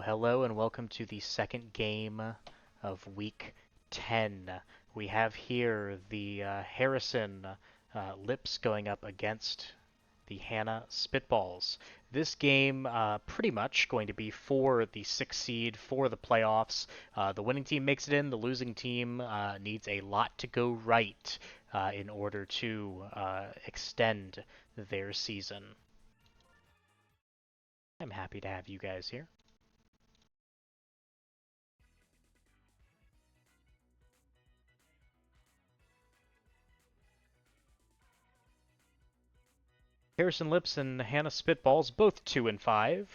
Hello, and welcome to the second game of Week 10. We have here the Harrison Lips going up against the Hannah Spitballs. This game pretty much going to be for the 6th seed for the playoffs. The winning team makes it in. The losing team needs a lot to go right in order to extend their season. I'm happy to have you guys here. Harrison Lips and Hannah Spitballs, both 2 and 5.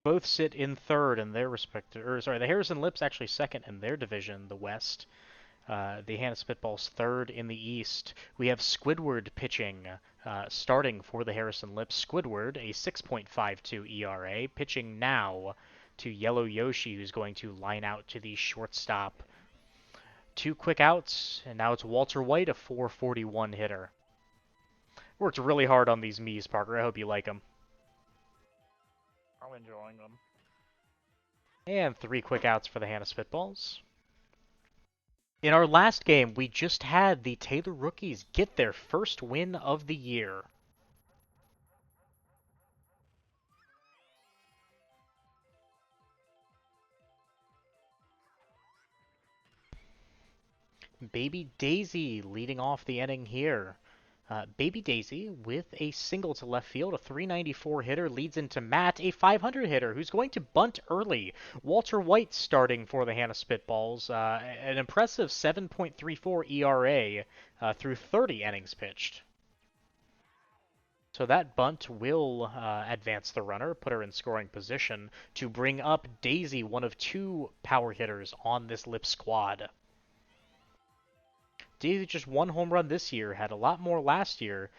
Both sit in third in their respective, or sorry, the Harrison Lips actually second in their division, the West. The Hannah Spitballs third in the East. We have Squidward pitching, starting for the Harrison Lips. Squidward, a 6.52 ERA, pitching now to Yellow Yoshi, who's going to line out to the shortstop. 2 quick outs, and now it's Walter White, a 441 hitter. Worked really hard on these Miis, Parker. I hope you like them. I'm enjoying them. And 3 quick outs for the Hannah Spitballs. In our last game, we just had the Taylor Rookies get their first win of the year. Baby Daisy leading off the inning here. Baby Daisy with a single to left field, a 394 hitter leads into Matt, a 500 hitter who's going to bunt early. Walter White starting for the Hannah Spitballs, an impressive 7.34 ERA through 30 innings pitched. So that bunt will advance the runner, put her in scoring position to bring up Daisy, one of 2 power hitters on this Lip squad. Daisy just 1 home run this year, had a lot more last year.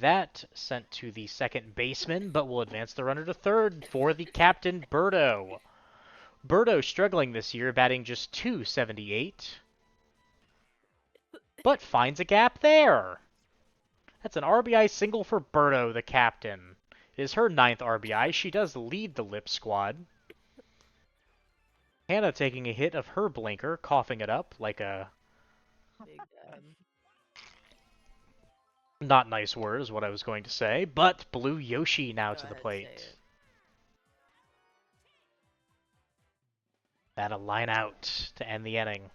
That sent to the second baseman, but will advance the runner to third for the captain, Birdo. Birdo struggling this year, batting just .278, but finds a gap there. That's an RBI single for Birdo, the captain. It is her 9th RBI. She does lead the Lip squad. Hannah taking a hit of her blinker, coughing it up like a Big not nice word is what I was going to say, but Blue Yoshi now Go to the ahead, say plate. it. That a line out to end the inning.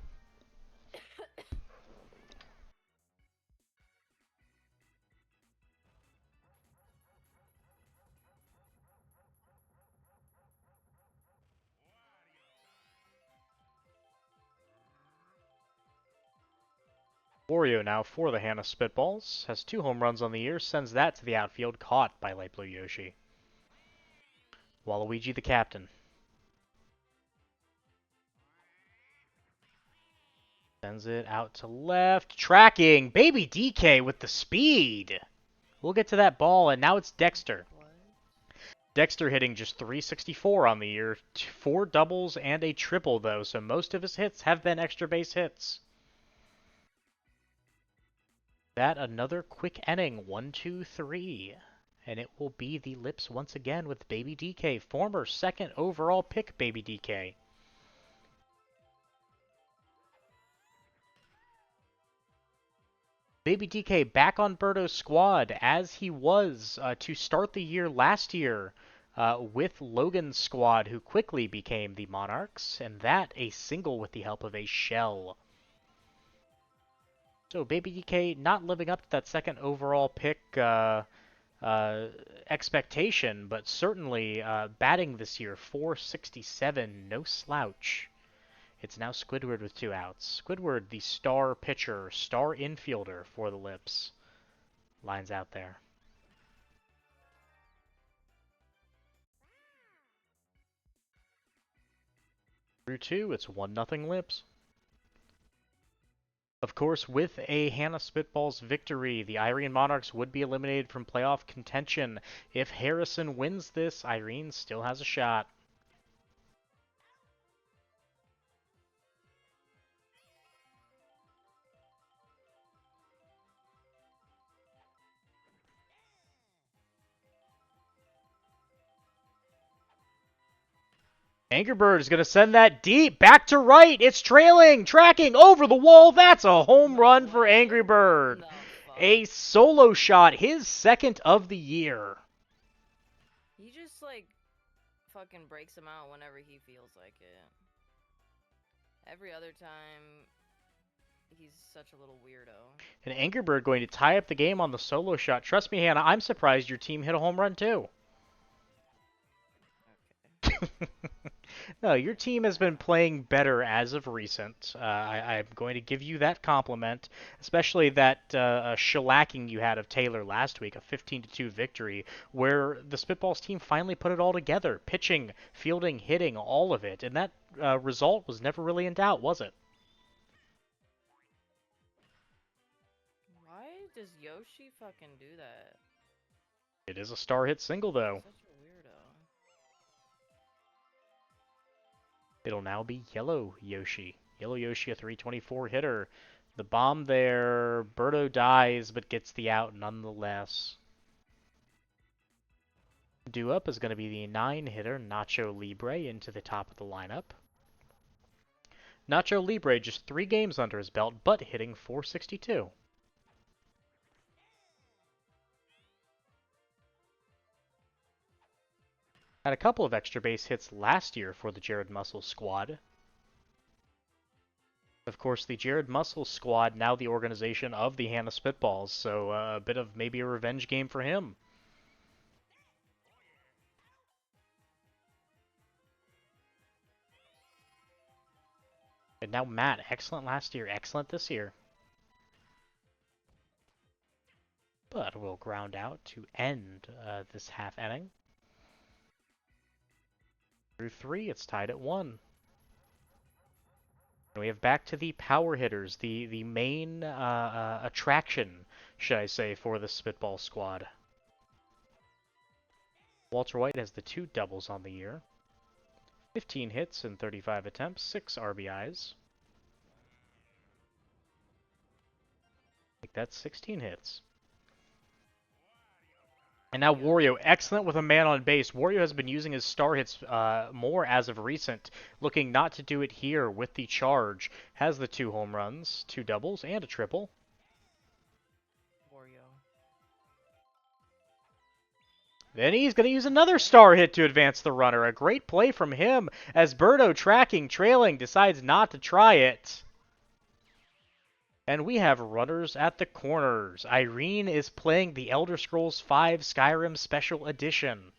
Wario now for the Hannah Spitballs. Has 2 home runs on the year, sends that to the outfield, caught by Light Blue Yoshi. Waluigi the captain. Sends it out to left. Tracking! Baby DK with the speed! We'll get to that ball, and now it's Dexter. What? Dexter hitting just .364 on the year. 4 doubles and a triple, though, so most of his hits have been extra base hits. That another quick inning, 1, 2, 3. And it will be the Lips once again with Baby DK, former 2nd overall pick Baby DK. Baby DK back on Birdo's squad as he was to start the year last year with Logan's squad, who quickly became the Monarchs, and that a single with the help of a shell. So Baby DK not living up to that 2nd overall pick expectation, but certainly batting this year, .467, no slouch. It's now Squidward with 2 outs. Squidward, the star pitcher, star infielder for the Lips, lines out there. Through 2, it's 1-0 Lips. Of course, with a Hannah Spitballs victory, the Irene Monarchs would be eliminated from playoff contention. If Harrison wins this, Irene still has a shot. Angry Bird is going to send that deep, back to right. It's trailing, tracking, over the wall. That's a home run for Angry Bird. A solo shot, his second of the year. He just, like, fucking breaks him out whenever he feels like it. Every other time, he's such a little weirdo. And Angry Bird going to tie up the game on the solo shot. Trust me, Hannah, I'm surprised your team hit a home run too. Okay. No, your team has been playing better as of recent. I'm going to give you that compliment, especially that shellacking you had of Taylor last week, a 15-2 victory, where the Spitballs team finally put it all together, pitching, fielding, hitting, all of it, and that result was never really in doubt, was it? Why does Yoshi fucking do that? It is a star hit single, though. Such a weirdo. It'll now be Yellow Yoshi. Yellow Yoshi, a 324 hitter. The bomb there. Birdo dies, but gets the out nonetheless. Due up is going to be the 9-hitter, Nacho Libre, into the top of the lineup. Nacho Libre just 3 games under his belt, but hitting .462. Had a couple of extra base hits last year for the Jared Muscle squad. Of course, the Jared Muscle squad, now the organization of the Hannah Spitballs, so a bit of maybe a revenge game for him. And now Matt, excellent last year, excellent this year. But we'll ground out to end this half inning. Through 3, it's tied at 1. And we have back to the power hitters, the main attraction, should I say, for the Spitball squad. Walter White has the 2 doubles on the year. 15 hits in 35 attempts, 6 RBIs. I think that's 16 hits. And now Wario, excellent with a man on base. Wario has been using his star hits more as of recent, looking not to do it here with the charge. Has the 2 home runs, 2 doubles, and a triple. Wario. Then he's going to use another star hit to advance the runner. A great play from him as Birdo, tracking, trailing, decides not to try it. And we have runners at the corners. Irene is playing the Elder Scrolls V Skyrim Special Edition.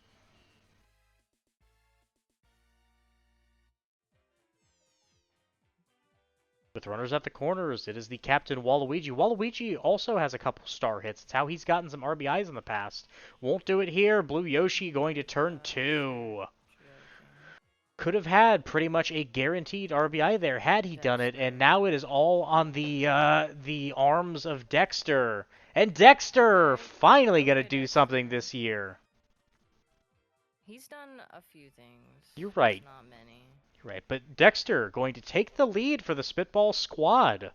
With runners at the corners, it is the captain Waluigi. Waluigi also has a couple star hits. It's how he's gotten some RBIs in the past. Won't do it here. Blue Yoshi going to turn 2. Could have had pretty much a guaranteed RBI there had he done it, and now it is all on the arms of Dexter. And Dexter finally going to do something this year. He's done a few things. You're right. Not many. You're right, but Dexter going to take the lead for the Spitball squad.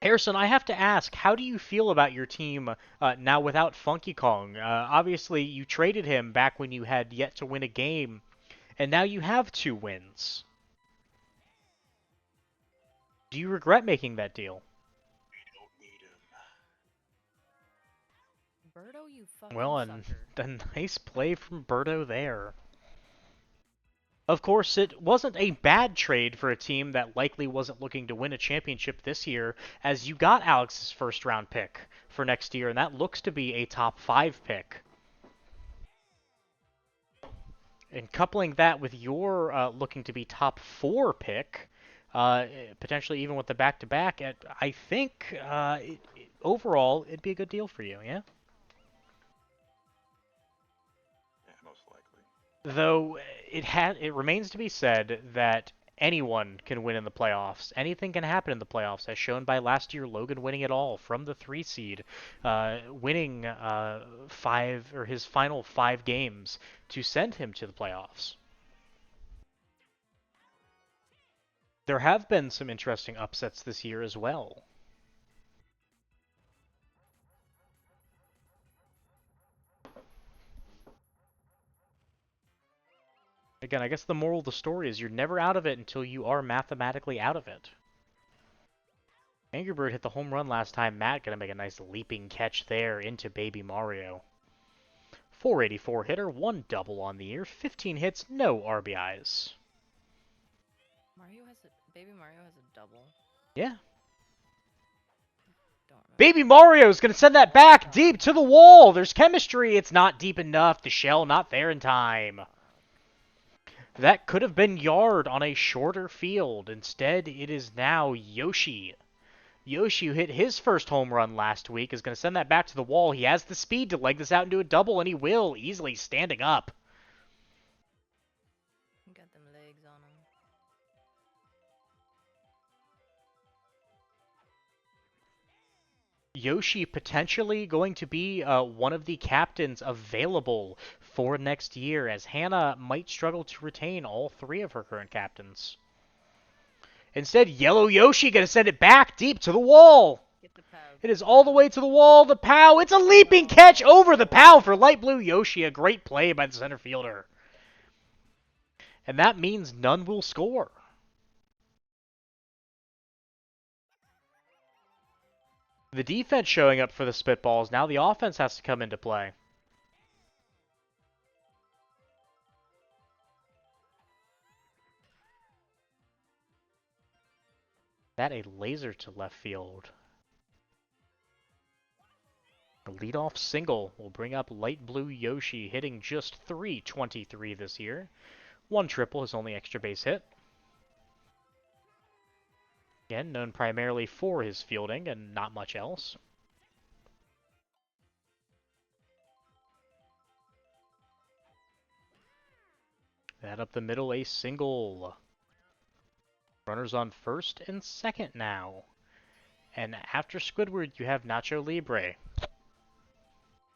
Harrison, I have to ask, how do you feel about your team now without Funky Kong? Obviously, you traded him back when you had yet to win a game, and now you have 2 wins. Do you regret making that deal? Birdo, you fucking Well, and sucker. a nice play from Birdo there. Of course, it wasn't a bad trade for a team that likely wasn't looking to win a championship this year, as you got Alex's first-round pick for next year, and that looks to be a top 5 pick. And coupling that with your looking to be top 4 pick, potentially even with the back-to-back, I think overall it'd be a good deal for you, yeah? Yeah, most likely. Though it remains to be said that anyone can win in the playoffs. Anything can happen in the playoffs, as shown by last year Logan winning it all from the 3 seed, winning 5 or his final 5 games to send him to the playoffs. There have been some interesting upsets this year as well. Again, I guess the moral of the story is you're never out of it until you are mathematically out of it. Angry Bird hit the home run last time. Matt gonna make a nice leaping catch there into Baby Mario. 484 hitter, 1 double on the year, 15 hits, no RBIs. Baby Mario has a double. Yeah. Don't remember. Baby Mario's gonna send that back deep to the wall. There's chemistry. It's not deep enough. The shell not there in time. That could have been yard on a shorter field. Instead, it is now Yoshi. Yoshi, who hit his first home run last week, is going to send that back to the wall. He has the speed to leg this out into a double, and he will, easily standing up. Got them legs on him. Yoshi potentially going to be one of the captains available for next year, as Hannah might struggle to retain all 3 of her current captains. Instead, Yellow Yoshi going to send it back deep to the wall. Get the pow. It is all the way to the wall. The POW. It's a leaping catch over the POW for Light Blue Yoshi. A great play by the center fielder. And that means none will score. The defense showing up for the Spitballs. Now the offense has to come into play. That a laser to left field. A leadoff single will bring up Light Blue Yoshi, hitting just .323 this year. 1 triple, his only extra base hit. Again, known primarily for his fielding and not much else. That up the middle, a single. Runners on first and second now. And after Squidward, you have Nacho Libre.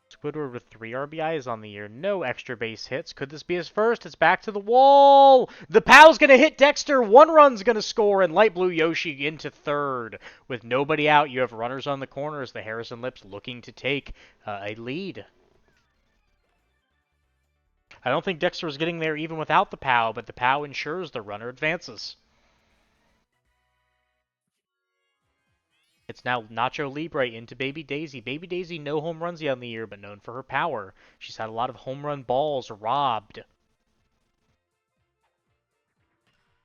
Squidward with 3 RBIs on the year, no extra base hits. Could this be his first? It's back to the wall. The POW's going to hit Dexter. 1 run's going to score, and Light Blue Yoshi into third. With nobody out, you have runners on the corners. The Harrison Lips looking to take a lead. I don't think Dexter was getting there even without the POW, but the POW ensures the runner advances. It's now Nacho Libre into Baby Daisy. Baby Daisy, no home runs yet on the year, but known for her power. She's had a lot of home run balls robbed.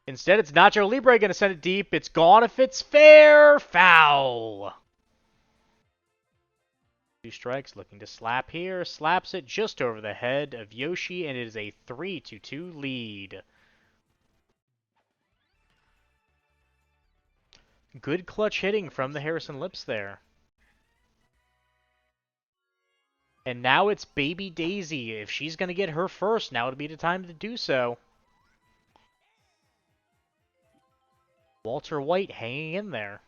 Instead, it's Nacho Libre going to send it deep. It's gone if it's fair. Foul. 2 strikes, looking to slap here. Slaps it just over the head of Yoshi, and it is a 3-2 lead. Good clutch hitting from the Harrison Lips there. And now it's Baby Daisy. If she's going to get her first, now would be the time to do so. Walter White hanging in there.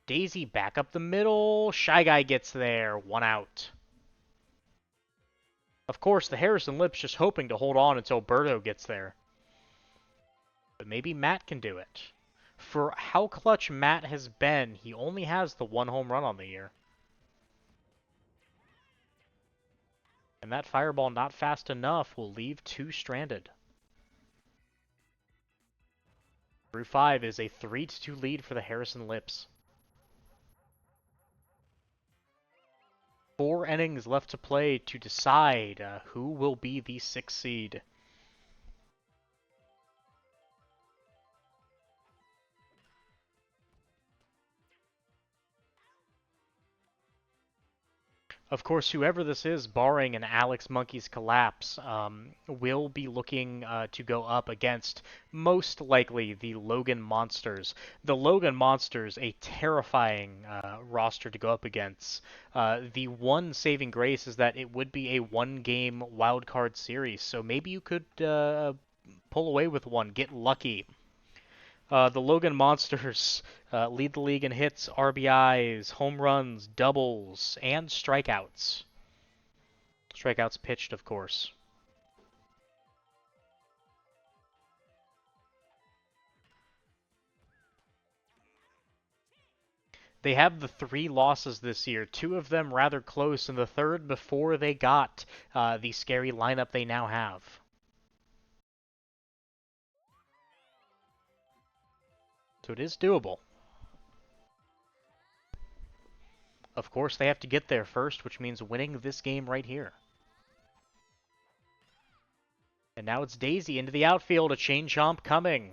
Daisy back up the middle. Shy Guy gets there. 1 out. Of course, the Harrison Lips just hoping to hold on until Berto gets there. But maybe Matt can do it. For how clutch Matt has been, he only has the 1 home run on the year. And that fireball not fast enough will leave 2 stranded. Through 5 is a 3-2 lead for the Harrison Lips. 4 innings left to play to decide who will be the 6th seed. Of course, whoever this is, barring an Alex Monkey's collapse, will be looking to go up against, most likely, the Logan Monsters. The Logan Monsters, a terrifying roster to go up against. The one saving grace is that it would be a 1-game wildcard series, so maybe you could pull away with one, get lucky. The Logan Monsters lead the league in hits, RBIs, home runs, doubles, and strikeouts. Strikeouts pitched, of course. They have the 3 losses this year, 2 of them rather close, and the third before they got the scary lineup they now have. So it is doable. Of course, they have to get there first, which means winning this game right here. And now it's Daisy into the outfield, a chain chomp coming.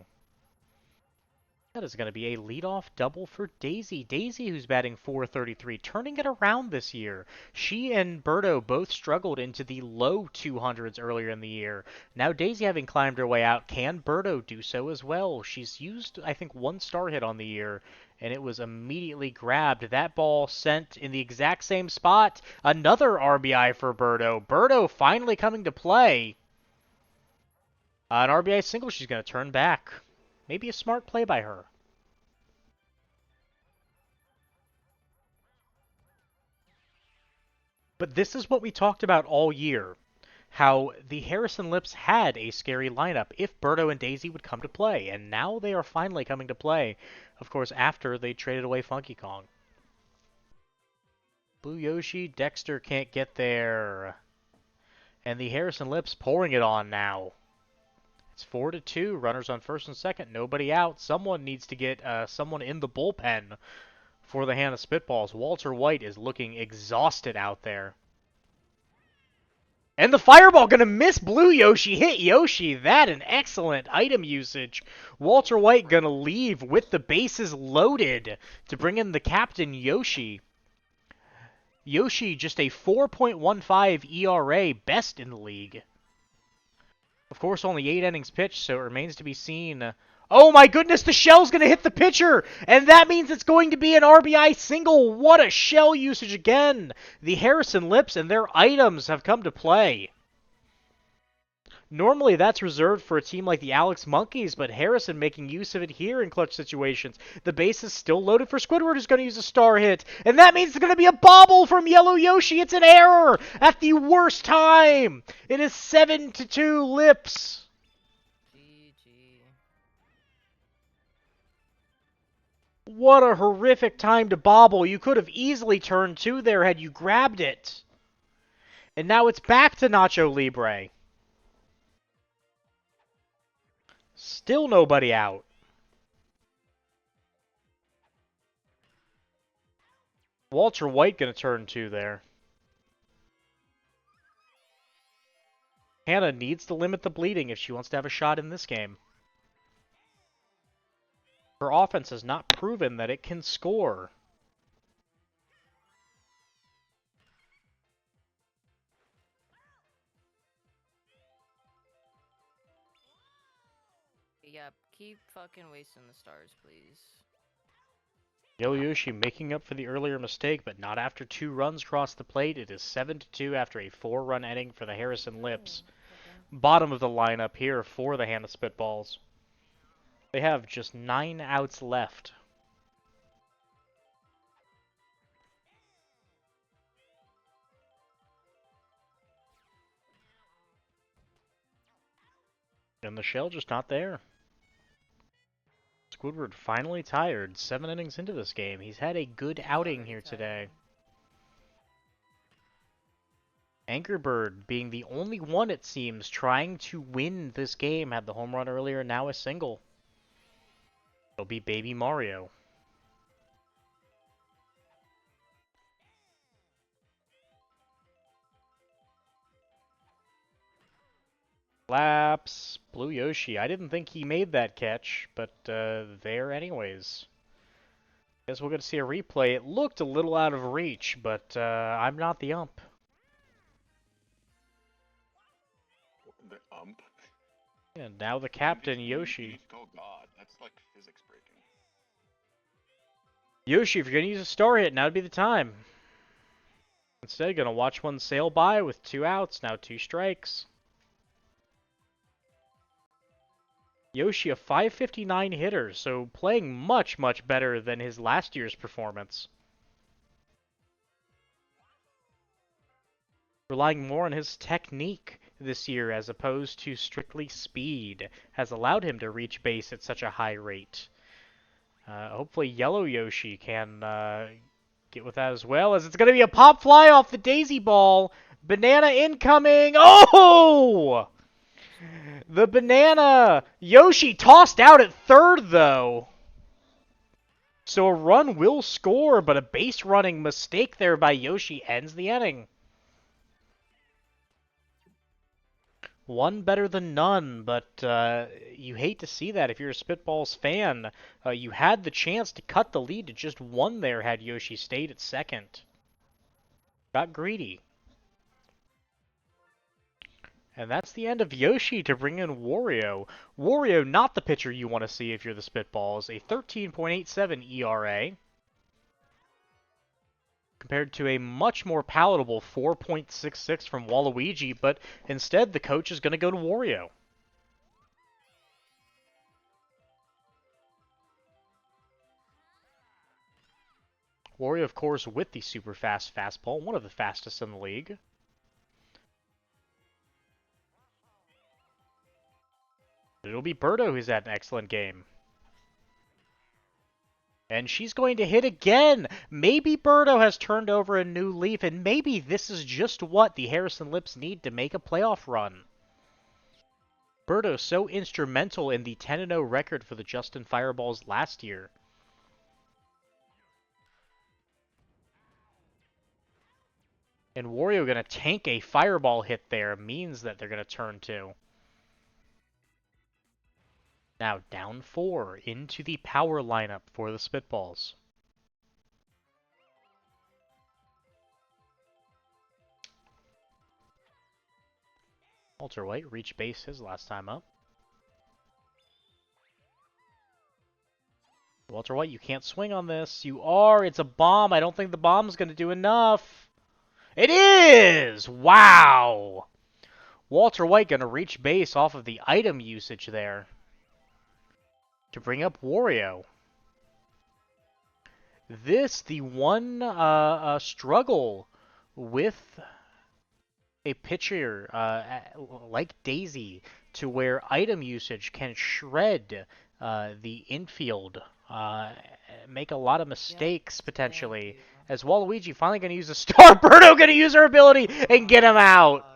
That is going to be a leadoff double for Daisy. Daisy, who's batting .433, turning it around this year. She and Berto both struggled into the low 200s earlier in the year. Now Daisy, having climbed her way out, can Berto do so as well? She's used, I think, one star hit on the year, and it was immediately grabbed. That ball sent in the exact same spot. Another RBI for Berto. Berto finally coming to play. An RBI single, she's going to turn back. Maybe a smart play by her. But this is what we talked about all year. How the Harrison Lips had a scary lineup if Berto and Daisy would come to play. And now they are finally coming to play. Of course, after they traded away Funky Kong. Blue Yoshi, Dexter can't get there. And the Harrison Lips pouring it on now. It's 4-2. Runners on first and second. Nobody out. Someone needs to get someone in the bullpen for the Hannah Spitballs. Walter White is looking exhausted out there. And the fireball going to miss Blue Yoshi. Hit Yoshi. That an excellent item usage. Walter White going to leave with the bases loaded to bring in the captain Yoshi. Yoshi just a 4.15 ERA, best in the league. Of course, only 8 innings pitched, so it remains to be seen. Oh my goodness, the shell's going to hit the pitcher! And that means it's going to be an RBI single. What a shell usage again! The Harrison Lips and their items have come to play. Normally that's reserved for a team like the Alex Monkeys, but Harrison making use of it here in clutch situations. The base is still loaded for Squidward, who's going to use a star hit. And that means it's going to be a bobble from Yellow Yoshi. It's an error at the worst time. It is 7-2 Lips. GG. What a horrific time to bobble. You could have easily turned 2 there had you grabbed it. And now it's back to Nacho Libre. Still nobody out. Walter White going to turn 2 there. Hannah needs to limit the bleeding if she wants to have a shot in this game. Her offense has not proven that it can score. Yep, keep fucking wasting the stars, please. Yellow Yoshi making up for the earlier mistake, but not after 2 runs across the plate. It is 7-2 after a 4-run inning for the Harrison Lips. Bottom of the lineup here for the Hannah Spitballs. They have just 9 outs left. And the shell just not there. Squidward finally tired. 7 innings into this game. He's had a good outing here today. Angry Bird being the only one, it seems, trying to win this game. Had the home run earlier, now a single. It'll be Baby Mario. Laps. Blue Yoshi. I didn't think he made that catch, but there anyways. Guess we'll get to see a replay. It looked a little out of reach, but I'm not the ump. The ump. And now the captain, Yoshi. Oh god, that's like physics breaking. Yoshi, if you're going to use a star hit, now'd be the time. Instead, going to watch one sail by with 2 outs, now 2 strikes. Yoshi, a .559 hitter, so playing much, much better than his last year's performance. Relying more on his technique this year as opposed to strictly speed has allowed him to reach base at such a high rate. Hopefully Yellow Yoshi can get with that as well, as it's going to be a pop fly off the Daisy ball. Banana incoming. Oh! The banana! Yoshi tossed out at third, though. So a run will score, but a base running mistake there by Yoshi ends the inning. One better than none, but you hate to see that if you're a Spitballs fan. You had the chance to cut the lead to just one there had Yoshi stayed at second. Got greedy. And that's the end of Yoshi to bring in Wario. Wario, not the pitcher you want to see if you're the Spitballs. A 13.87 ERA compared to a much more palatable 4.66 from Waluigi, but instead the coach is going to go to Wario. Wario, of course, with the super fast fastball, one of the fastest in the league. It'll be Birdo who's had an excellent game. And she's going to hit again. Maybe Birdo has turned over a new leaf, and maybe this is just what the Harrison Lips need to make a playoff run. Birdo so instrumental in the 10-0 record for the Justin Fireballs last year. And Wario going to tank a fireball hit there means that they're going to turn two. Now down 4 into the power lineup for the Spitballs. Walter White reached base his last time up. Walter White, you can't swing on this. You are. It's a bomb. I don't think the bomb's going to do enough. It is! Wow! Walter White going to reach base off of the item usage there to bring up Wario. The one struggle with a pitcher like Daisy to where item usage can shred the infield, make a lot of mistakes potentially. As Waluigi finally going to use a star, Birdo going to use her ability and get him out.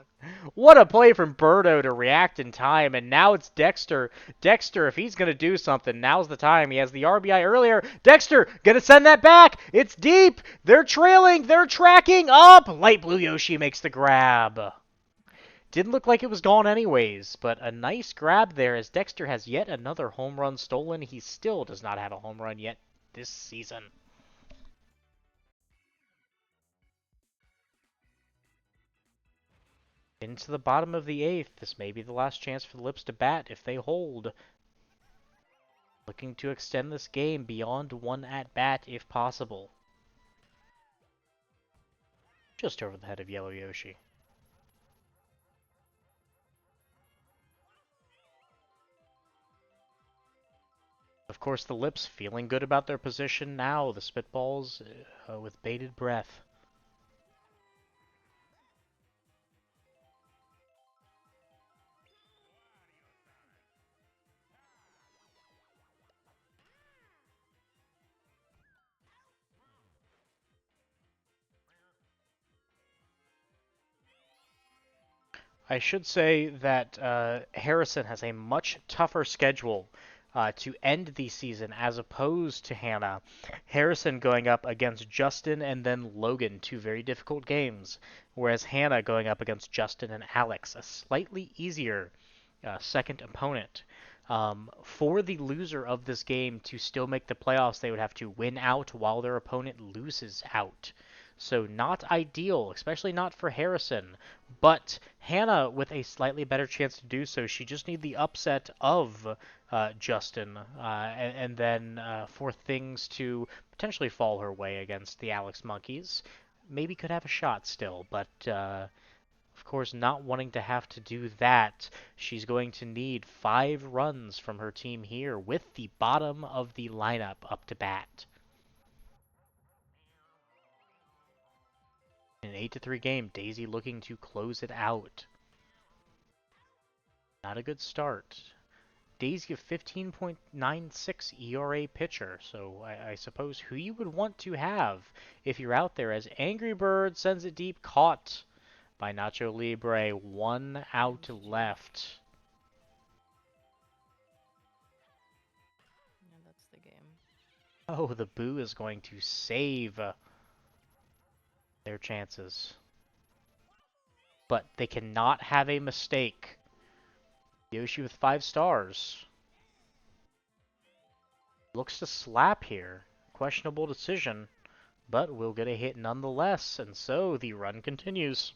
What a play from Birdo to react in time, and now it's Dexter. Dexter, if he's going to do something, now's the time. He has the RBI earlier. Dexter, going to send that back. It's deep. They're trailing. They're tracking up. Light Blue Yoshi makes the grab. Didn't look like it was gone anyways, but a nice grab there as Dexter has yet another home run stolen. He still does not have a home run yet this season. Into the bottom of the 8th. This may be the last chance for the Lips to bat if they hold. Looking to extend this game beyond one at-bat if possible. Just over the head of Yellow Yoshi. Of course, the Lips feeling good about their position now. The Spitballs with bated breath. I should say that Harrison has a much tougher schedule to end the season as opposed to Hannah. Harrison going up against Justin and then Logan, two very difficult games, whereas Hannah going up against Justin and Alex, a slightly easier second opponent. For the loser of this game to still make the playoffs, they would have to win out while their opponent loses out. So not ideal, especially not for Harrison. But Hannah with a slightly better chance to do so. She just need the upset of Justin, and then for things to potentially fall her way against the Alex Monkeys. Maybe could have a shot still, but of course not wanting to have to do that. She's going to need 5 runs from her team here with the bottom of the lineup up to bat. In an 8-3 game, Daisy looking to close it out. Not a good start. Daisy a 15.96 ERA pitcher, so I suppose who you would want to have if you're out there as Angry Bird sends it deep, caught by Nacho Libre, 1 out left. Yeah, that's the game. Oh, the Boo is going to save their chances. But they cannot have a mistake. Yoshi with 5 stars. Looks to slap here. Questionable decision, but will get a hit nonetheless, and so the run continues.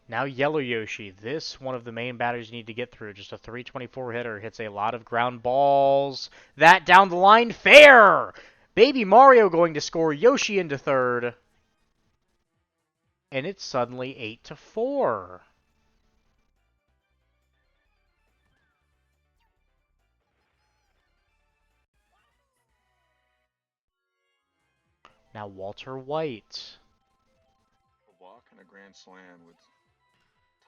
Now Yellow Yoshi, this one of the main batters you need to get through. Just a 324 hitter, hits a lot of ground balls. That down the line, fair! Baby Mario going to score Yoshi into third. And it's suddenly 8-4. Now Walter White. A walk and a grand slam would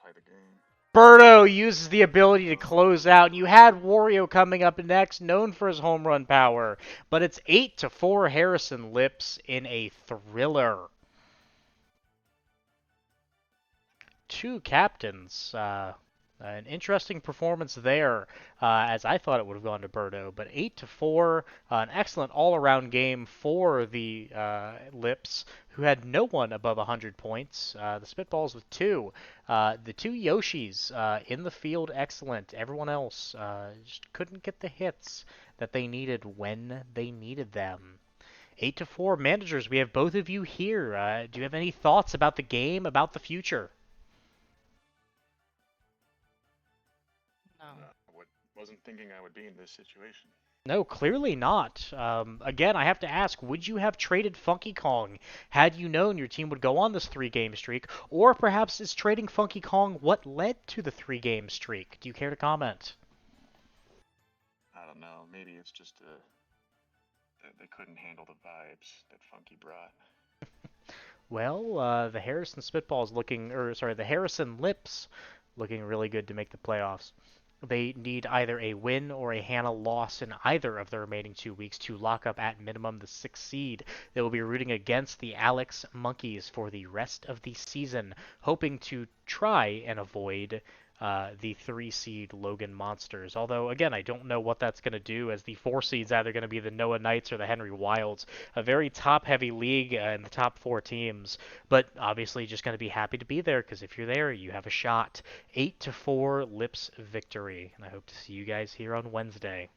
tie the game. Birdo uses the ability to close out, and you had Wario coming up next, known for his home run power. But it's 8-4 Harrison Lips in a thriller. Two captains. An interesting performance there, as I thought it would have gone to Birdo. But 8-4, an excellent all-around game for the Lips, who had no one above 100 points. The Spitballs with two. The two Yoshis in the field, excellent. Everyone else just couldn't get the hits that they needed when they needed them. 8-4 managers. We have both of you here. Do you have any thoughts about the game, about the future? No. Wasn't thinking I would be in this situation. No, clearly not. Again, I have to ask, would you have traded Funky Kong had you known your team would go on this 3-game streak? Or perhaps is trading Funky Kong what led to the 3-game streak? Do you care to comment? I don't know. Maybe it's just they couldn't handle the vibes that Funky brought. Well, the Harrison Spitballs looking, or sorry, the Harrison Lips looking really good to make the playoffs. They need either a win or a Hannah loss in either of the remaining 2 weeks to lock up at minimum the 6th seed. They will be rooting against the Alex Monkeys for the rest of the season, hoping to try and avoid the 3 seed Logan Monsters. Although, again, I don't know what that's going to do, as the 4 seed's either going to be the Noah Knights or the Henry Wilds. A very top-heavy league in the top 4 teams, but obviously just going to be happy to be there, because if you're there, you have a shot. 8-4 Lips victory, and I hope to see you guys here on Wednesday.